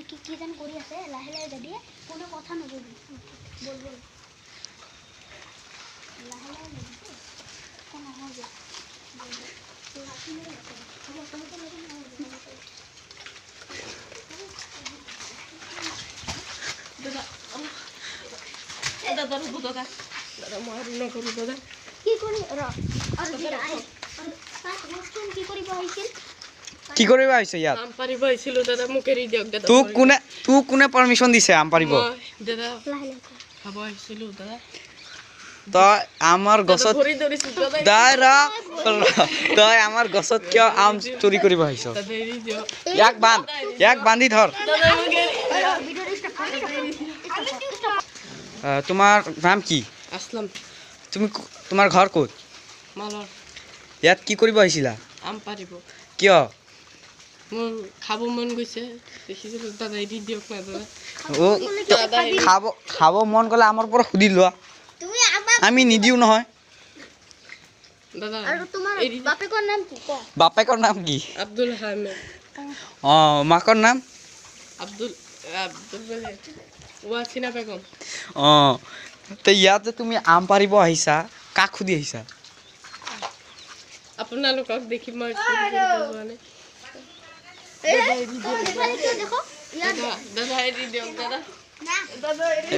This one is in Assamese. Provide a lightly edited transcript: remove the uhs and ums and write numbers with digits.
কি জান কৰি আছে লাহে লাহে যাবি কোনো কথা নকবি বল বল লাহে লাহে যাবি কোন নহয় যে দাদা রুবো দাদা দাদা মারি না করু দাদা কি কৰি ৰ আৰু কি কৰিব আহিছিল কি কৰিব আহিছে ইয়াত আম পারিব আইছিল দাদা মুকেরি দিয়ক দাদা তোক কোনে পারমিশন দিছে আম পারিব দাদা লাহে লাহে খাব আইছিল দাদা তই আমাৰ গছত ধৰি ধৰিছো দাদা তই আমাৰ গছত কিয় আম চুৰি কৰিব আহিছ দাদা এৰি দিয়ক ইয়াক বান্ধি ধৰ দাদা মুকেৰি তোমাৰ নাম কি আসলাম তোমাৰ ঘৰ ক'ত মালৰ ইয়াত কি কৰিব আহিছিলা আম পাৰিব কিয় মোৰ খাব মন গৈছে দেখিছিলো দাদা এৰি দিয়ক না দাদা খাব মন গ'লে আমাৰ পৰা সুধি লোৱা তুমি আমি নিদিও নহয় দাদা আৰু তোমাৰ বাপেকৰ নাম কি ক বাপেকৰ নাম কি আব্দুল হামিদ মাকৰ নাম আব্দুল বলে ওয়াসিনা বেগম তে ইয়াতে তুমি আম পাৰিব আহিছা কাক সুধি আহিছা আপোনালোকক দেখি মই দাদা এৰি দিয়ক দাদা দাদা এৰি